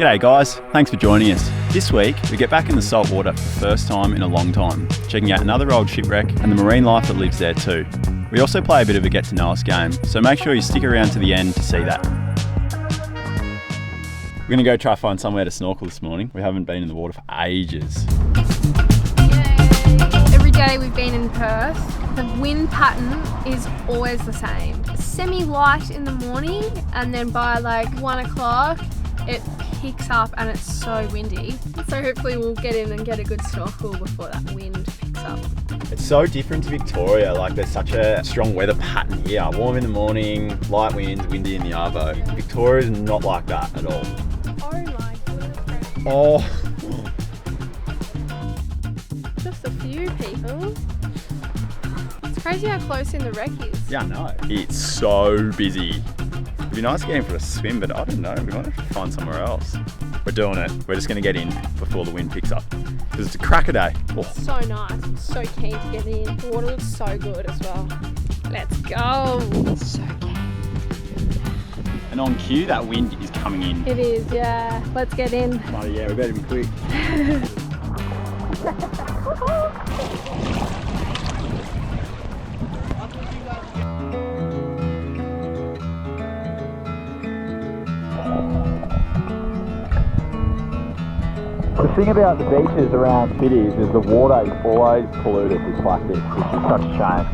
G'day guys, thanks for joining us. This week, we get back in the salt water for the first time in a long time, checking out another old shipwreck and the marine life that lives there too. We also play a bit of a get to know us game, so make sure you stick around to the end to see that. We're going to go try to find somewhere to snorkel this morning. We haven't been in the water for ages. Yay. Every day we've been in Perth, the wind pattern is always the same. Semi-light in the morning, and then by like 1 o'clock, it picks up and it's so windy. So hopefully we'll get in and get a good snorkel before that wind picks up. It's so different to Victoria, like there's such a strong weather pattern here. Warm in the morning, light winds, windy in the arvo. Victoria is not like that at all. Oh my goodness. Oh. Just a few people. It's crazy how close in the wreck is. Yeah, I know. It's so busy. It'd be nice getting for a swim, but I don't know, we might have to find somewhere else. We're doing it. We're just going to get in before the wind picks up. Because it's a cracker day. Oh. So nice. I'm so keen to get in. The water looks so good as well. Let's go. So keen. And on cue, that wind is coming in. It is, yeah. Let's get in. Oh yeah, we better be quick. The thing about the beaches around cities is the water is always polluted with plastic, which is such a shame.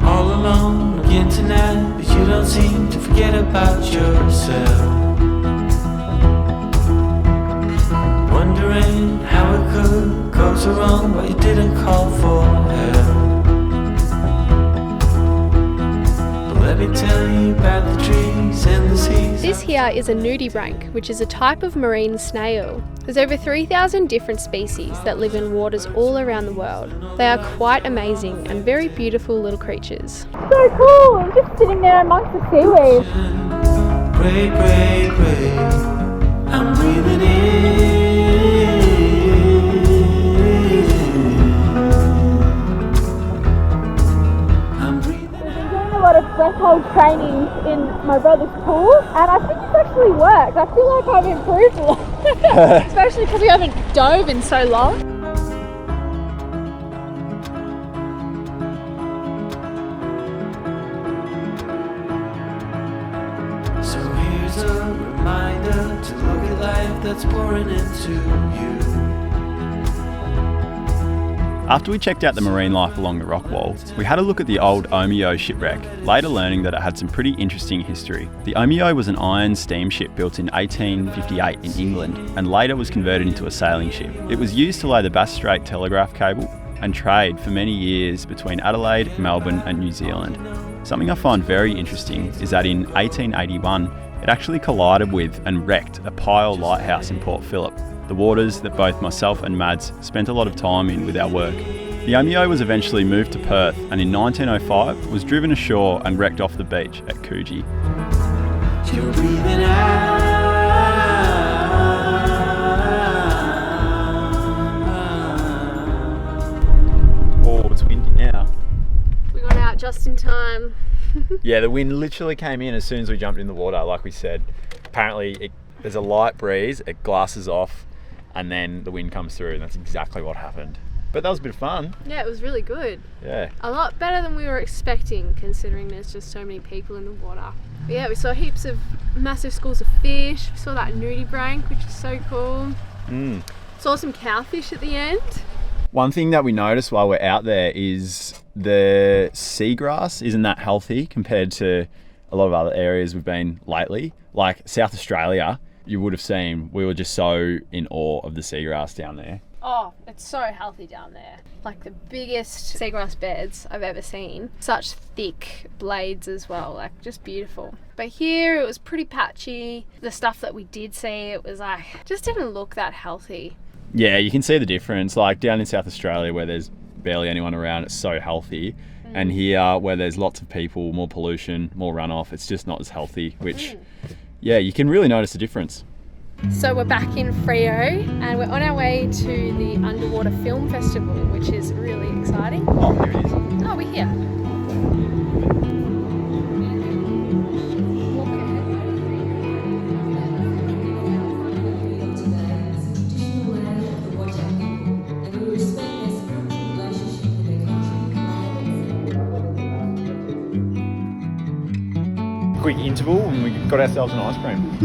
All alone again tonight, but you don't seem to forget about yourself. Wondering how it could go so wrong, but you didn't call for help. Let me tell you about the trees and the seas. This here is a nudibranch, which is a type of marine snail. There's over 3,000 different species that live in waters all around the world. They are quite amazing and very beautiful little creatures. So cool! I'm just sitting there amongst the seaweed. Break, break, break. I'm breathing in. A lot of threshold training in my brother's pool, and I think it's actually worked. I feel like I've improved a lot, especially because we haven't dove in so long. So here's a reminder to look at life that's pouring into you. After we checked out the marine life along the rock wall, we had a look at the old Omeo shipwreck, later learning that it had some pretty interesting history. The Omeo was an iron steamship built in 1858 in England and later was converted into a sailing ship. It was used to lay the Bass Strait telegraph cable and trade for many years between Adelaide, Melbourne and New Zealand. Something I find very interesting is that in 1881, it actually collided with and wrecked a Pyle lighthouse in Port Phillip, the waters that both myself and Mads spent a lot of time in with our work. The Omeo was eventually moved to Perth and in 1905 was driven ashore and wrecked off the beach at Coogee. You're breathing out. Oh, it's windy now. We got out just in time. Yeah, the wind literally came in as soon as we jumped in the water, like we said. Apparently there's a light breeze, it glasses off, and then the wind comes through, and that's exactly what happened. But that was a bit of fun. Yeah, it was really good. Yeah. A lot better than we were expecting, considering there's just so many people in the water. But yeah, we saw heaps of massive schools of fish. We saw that nudibranch, which is so cool. Saw some cowfish at the end. One thing that we noticed while we're out there is the seagrass isn't that healthy compared to a lot of other areas we've been lately. Like South Australia, you would have seen, we were just so in awe of the seagrass down there. Oh, it's so healthy down there. Like the biggest seagrass beds I've ever seen. Such thick blades as well, like just beautiful. But here it was pretty patchy. The stuff that we did see, it was like, just didn't look that healthy. Yeah, you can see the difference. Like down in South Australia where there's barely anyone around, it's so healthy. And here where there's lots of people, more pollution, more runoff, it's just not as healthy, which, yeah, you can really notice the difference. So we're back in Freo and we're on our way to the Underwater Film Festival, which is really exciting. Oh, there it is. Oh, we're here. quick interval and we got ourselves an ice cream.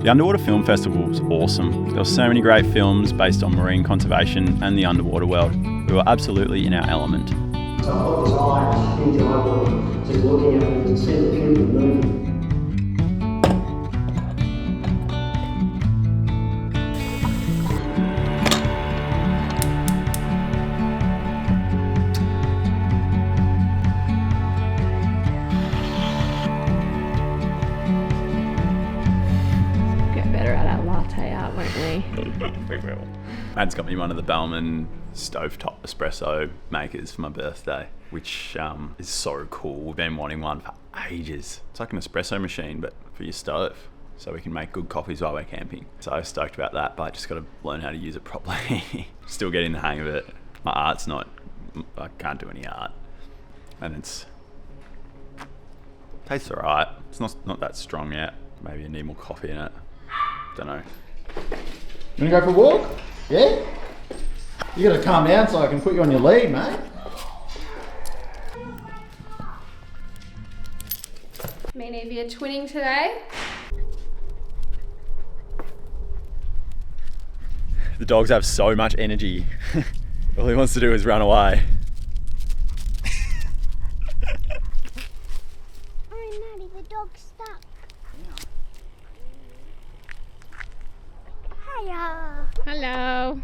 The Underwater Film Festival was awesome. There were so many great films based on marine conservation and the underwater world. We were absolutely in our element. So I put his eyes into my water, just looking at him to see the pupil moving. Get better at our latte art, won't we? We will. Mad's got me one of the Bellman stovetop espresso makers for my birthday, which is so cool. We've been wanting one for ages. It's like an espresso machine, but for your stove, so we can make good coffees while we're camping. So stoked about that, but I just got to learn how to use it properly. Still getting the hang of it. My art's not, I can't do any art. And tastes alright. It's not that strong yet. Maybe I need more coffee in it. Don't know. You wanna go for a walk? Yeah? You gotta calm down so I can put you on your lead, mate. Me and Evie are twinning today. The dogs have so much energy. All he wants to do is run away. Oh, Maddie, the dog's stuck. Hiya. Hello.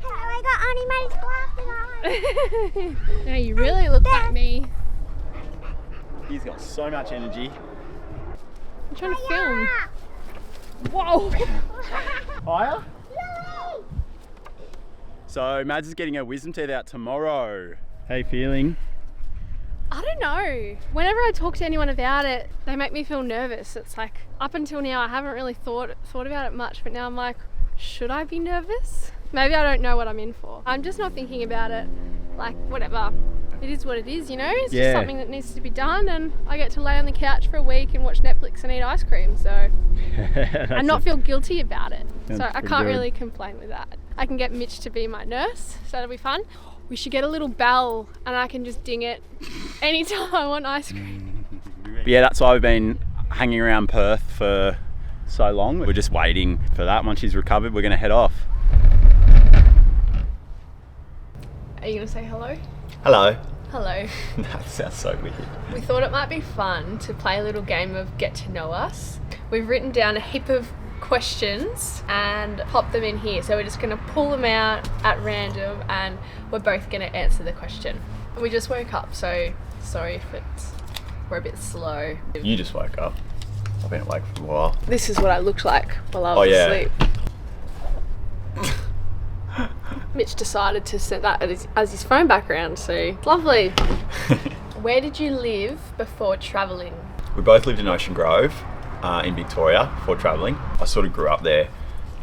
Hello, I got Auntie Maddie's glasses on. Now you really look like me. He's got so much energy. I'm trying to film. Whoa. Higher? So Mads is getting her wisdom teeth out tomorrow. How you feeling? I don't know. Whenever I talk to anyone about it, they make me feel nervous. It's like, up until now, I haven't really thought about it much, but now I'm like, should I be nervous? Maybe I don't know what I'm in for. I'm just not thinking about it. Like, whatever. It is what it is, you know? It's just something that needs to be done, and I get to lay on the couch for a week and watch Netflix and eat ice cream, so and not feel guilty about it. So I can't really complain with that. I can get Mitch to be my nurse, so that'll be fun. We should get a little bell and I can just ding it anytime I want ice cream. But yeah, that's why we've been hanging around Perth for so long. We're just waiting for that. Once she's recovered, we're going to head off. Are you gonna say hello? Hello. Hello. That sounds so weird. We thought it might be fun to play a little game of get to know us. We've written down a heap of questions and pop them in here. So we're just gonna pull them out at random and we're both gonna answer the question. We just woke up, so sorry if we're a bit slow. You just woke up. I've been awake for a while. This is what I looked like while I was asleep. Mitch decided to set that as his phone background, so it's lovely. Where did you live before travelling? We both lived in Ocean Grove in Victoria before travelling. I sort of grew up there.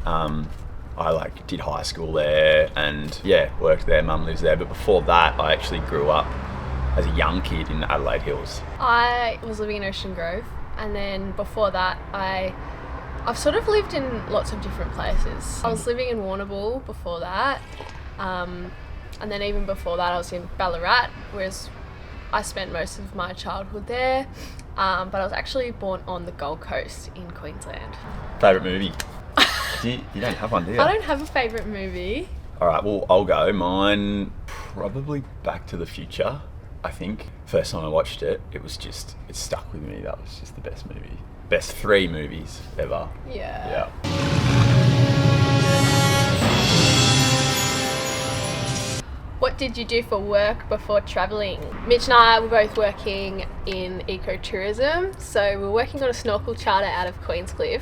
I did high school there and worked there. Mum lives there, but before that I actually grew up as a young kid in Adelaide Hills. I was living in Ocean Grove, and then before that I've sort of lived in lots of different places. I was living in Warrnambool before that, and then even before that I was in Ballarat, whereas I spent most of my childhood there, but I was actually born on the Gold Coast in Queensland. Favourite movie? You don't have one, do you? I don't have a favourite movie. Alright, well I'll go. Mine, probably Back to the Future, I think. First time I watched it, it stuck with me. That was just the best movie. Best 3 movies ever. Yeah. What did you do for work before travelling? Mitch and I were both working in ecotourism, so we're working on a snorkel charter out of Queenscliff,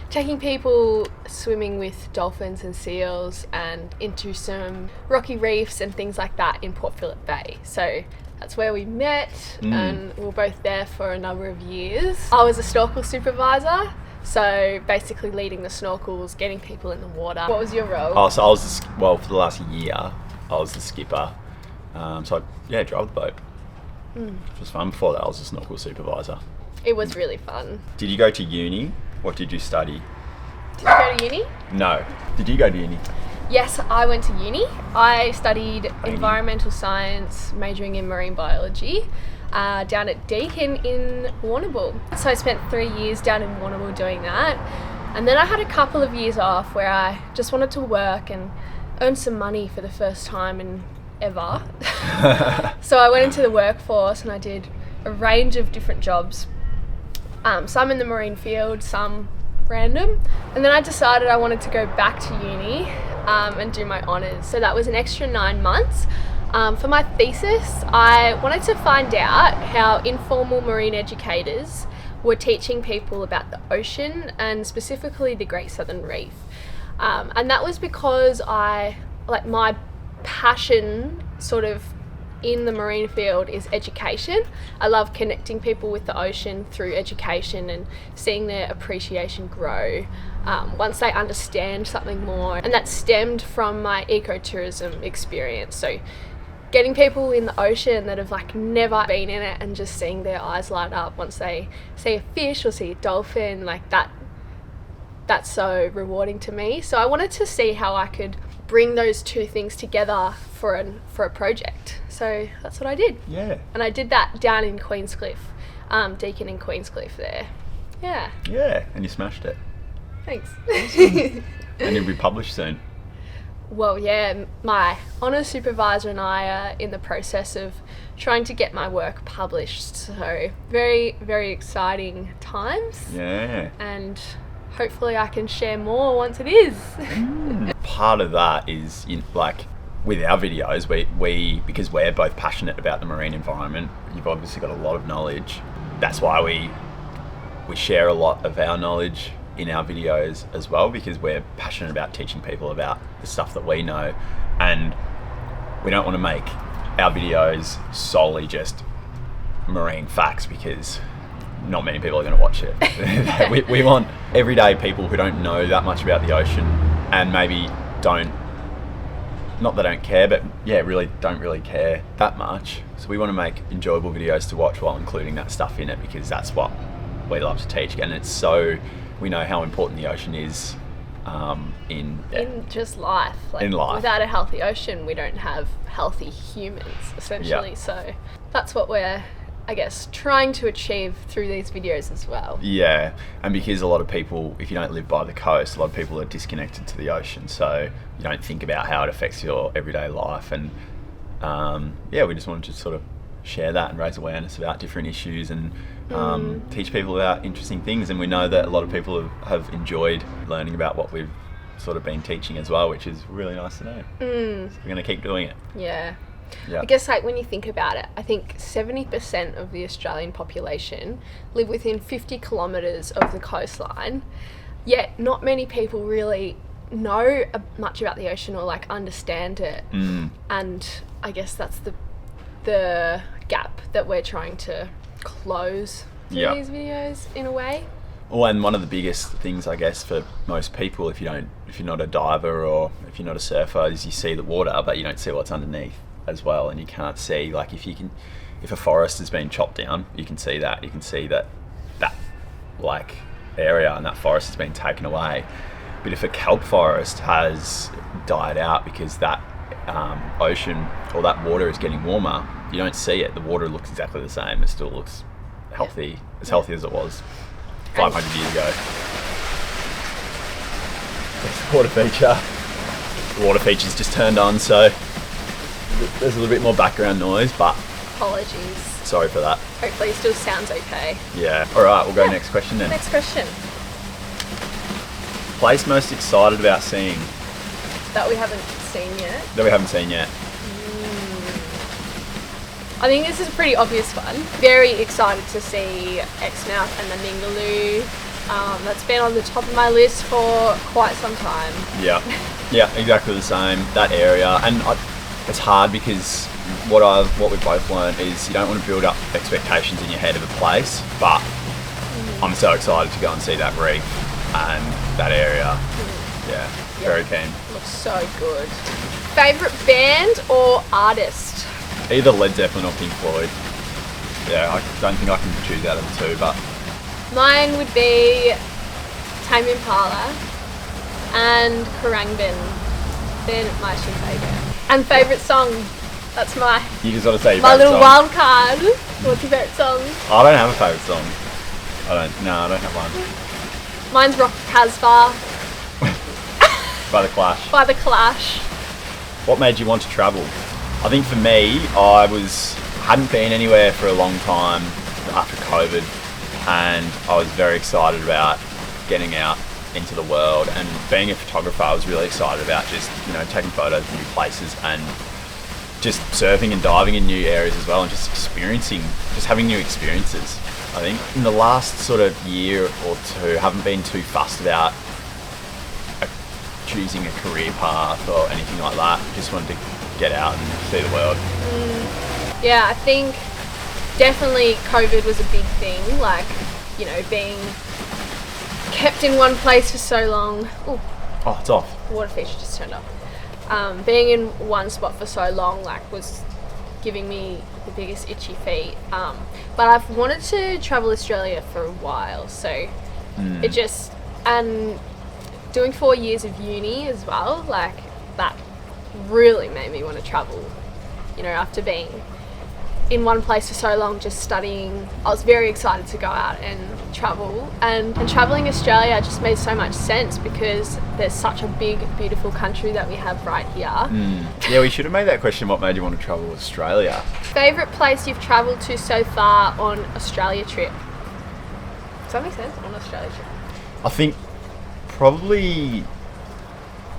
taking people swimming with dolphins and seals and into some rocky reefs and things like that in Port Phillip Bay. So that's where we met, and we were both there for a number of years. I was a snorkel supervisor, so basically leading the snorkels, getting people in the water. What was your role? Oh, so I was, for the last year, I was the skipper. So I drove the boat. It was fun. Before that, I was a snorkel supervisor. It was really fun. Did you go to uni? What did you study? Did you go to uni? No. Did you go to uni? Yes, I went to uni. I studied environmental science, majoring in marine biology, down at Deakin in Warrnambool. So I spent 3 years down in Warrnambool doing that. And then I had a couple of years off where I just wanted to work and earn some money for the first time in ever. So I went into the workforce and I did a range of different jobs. Some in the marine field, some random. And then I decided I wanted to go back to uni and do my honours. So that was an extra 9 months. For my thesis, I wanted to find out how informal marine educators were teaching people about the ocean and specifically the Great Southern Reef. And that was because my passion sort of in the marine field is education. I love connecting people with the ocean through education and seeing their appreciation grow once they understand something more. And that stemmed from my ecotourism experience. So getting people in the ocean that have like never been in it and just seeing their eyes light up once they see a fish or see a dolphin, like that's so rewarding to me. So I wanted to see how I could bring those two things together for a project. So that's what I did. Yeah. And I did that down in Queenscliff, Deakin in Queenscliff there. Yeah. Yeah, and you smashed it. Thanks. And it'll be published soon. Well, yeah, my honours supervisor and I are in the process of trying to get my work published. So very, very exciting times. Yeah. And hopefully I can share more once it is. Part of that is with our videos, we because we're both passionate about the marine environment, you've obviously got a lot of knowledge. That's why we share a lot of our knowledge in our videos as well, because we're passionate about teaching people about the stuff that we know, and we don't want to make our videos solely just marine facts because not many people are going to watch it. we want everyday people who don't know that much about the ocean and maybe don't care, but really don't really care that much. So we want to make enjoyable videos to watch while including that stuff in it, because that's what we love to teach. And it's so, we know how important the ocean is in just life. In life. Without a healthy ocean, we don't have healthy humans, essentially. Yeah. So that's what we're, I guess, trying to achieve through these videos as well. Yeah, and because a lot of people, if you don't live by the coast, a lot of people are disconnected to the ocean, so you don't think about how it affects your everyday life. And we just wanted to sort of share that and raise awareness about different issues and teach people about interesting things. And we know that a lot of people have enjoyed learning about what we've sort of been teaching as well, which is really nice to know. So we're going to keep doing it. Yeah. Yeah. I guess when you think about it, I think 70% of the Australian population live within 50 kilometres of the coastline, yet not many people really know much about the ocean or understand it. And I guess that's the gap that we're trying to close through these videos in a way. Oh, and one of the biggest things, I guess, for most people, if you're not a diver or if you're not a surfer, is you see the water, but you don't see what's underneath as well. And you can't see, if a forest has been chopped down, you can see that area and that forest has been taken away. But if a kelp forest has died out because that ocean or that water is getting warmer, you don't see it. The water looks exactly the same. It still looks healthy, as healthy as it was 500 years ago. It's the water feature. The water feature's just turned on, so there's a little bit more background noise, but apologies. Sorry for that. Hopefully it still sounds okay. Yeah. All right, we'll go next question then. Next question. Place most excited about seeing? That we haven't seen yet. I think this is a pretty obvious one. Very excited to see Exmouth and the Ningaloo. That's been on the top of my list for quite some time. Yeah, exactly the same. That area, and it's hard because what we've both learned is you don't want to build up expectations in your head of a place. But I'm so excited to go and see that reef and that area. Yeah, very keen. Looks so good. Favourite band or artist? Either Led Zeppelin or Pink Floyd. Yeah, I don't think I can choose out of the two, but... Mine would be Tame Impala and Khruangbin. then Mitch and Vega. And favourite song? That's my You just got to say your my favourite little song. wild card. What's your favourite song? I don't have a favourite song. I don't have one. Mine's Rock Casbah By The Clash. by The Clash. What made you want to travel? I think for me, I hadn't been anywhere for a long time after COVID, and I was very excited about getting out into the world. And being a photographer, I was really excited about just, taking photos of new places and just surfing and diving in new areas as well, and just having new experiences. I think in the last sort of year or two, haven't been too fussed about choosing a career path or anything like that. Just wanted to get out and see the world. Yeah, I think definitely COVID was a big thing, like, being kept in one place for so long. Ooh, Oh, it's off. water feature just turned off. Being in one spot for so long, was giving me the biggest itchy feet. But I've wanted to travel Australia for a while, so it just, and doing 4 years of uni as well, that really made me want to travel. After being in one place for so long, just studying, I was very excited to go out and travel. And traveling Australia just made so much sense because there's such a big, beautiful country that we have right here. Yeah, we should have made that question, what made you want to travel Australia? Favourite place you've travelled to so far on Australia trip? Does that make sense? On Australia trip. I think probably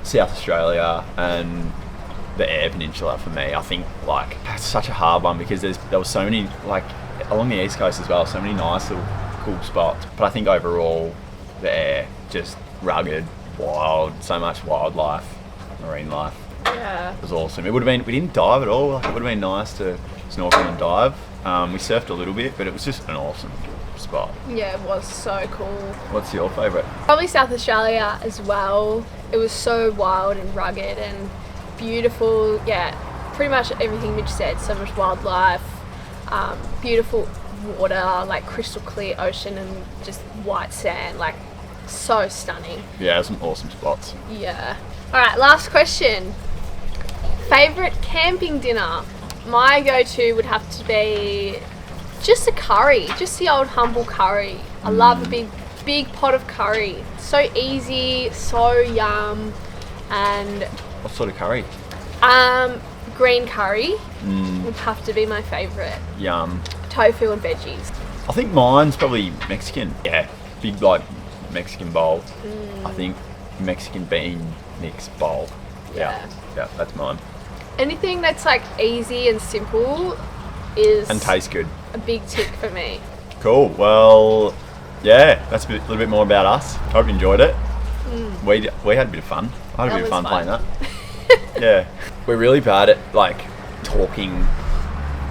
South Australia and the Eyre Peninsula for me. I think that's such a hard one because there was so many, along the east coast as well, so many nice little cool spots. But I think overall the Eyre, just rugged, wild, so much wildlife, marine life. Yeah. It was awesome. It would have been, we didn't dive at all. It would have been nice to snorkel and dive. We surfed a little bit, but it was just an awesome spot. Yeah, it was so cool. What's your favourite? Probably South Australia as well. It was so wild and rugged and beautiful. Yeah, pretty much everything Mitch said. So much wildlife, beautiful water, crystal clear ocean and just white sand, so stunning. Yeah, some awesome spots. Yeah. All right, last question. Favourite camping dinner? My go-to would have to be just a curry, just the old humble curry. I love a big pot of curry. So easy, so yum, and What sort of curry? green curry would have to be my favourite. Yum. Tofu and veggies. I think mine's probably Mexican. Yeah, big Mexican bowl. I think Mexican bean mix bowl. Yeah, that's mine. Anything that's easy and simple is And tastes good. a big tick for me. Cool. Well, yeah, that's a little bit more about us. Hope you enjoyed it. We had a bit of fun. I had a That bit of was fun fun. playing that. Yeah, we're really bad at talking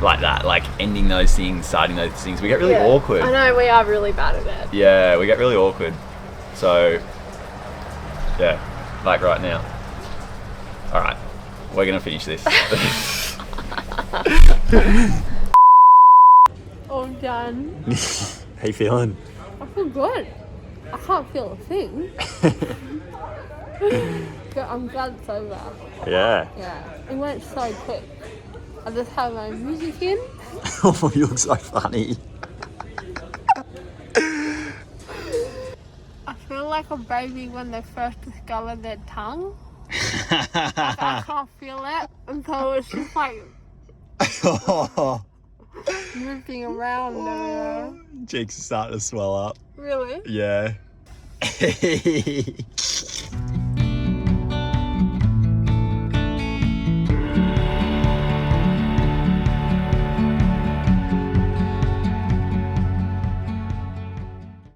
like that, ending those things, starting those things. We get really awkward. I know, we are really bad at it. Yeah, we get really awkward. So, yeah, right now. All right, we're gonna finish this. All done. How you feeling? I feel good. I can't feel a thing. But I'm glad it's over. Yeah. Yeah. It went so quick. I just have my music in. Oh, you look so funny. I feel like a baby when they first discover their tongue. I can't feel it until it's just moving around. Cheeks are starting to swell up. Really? Yeah.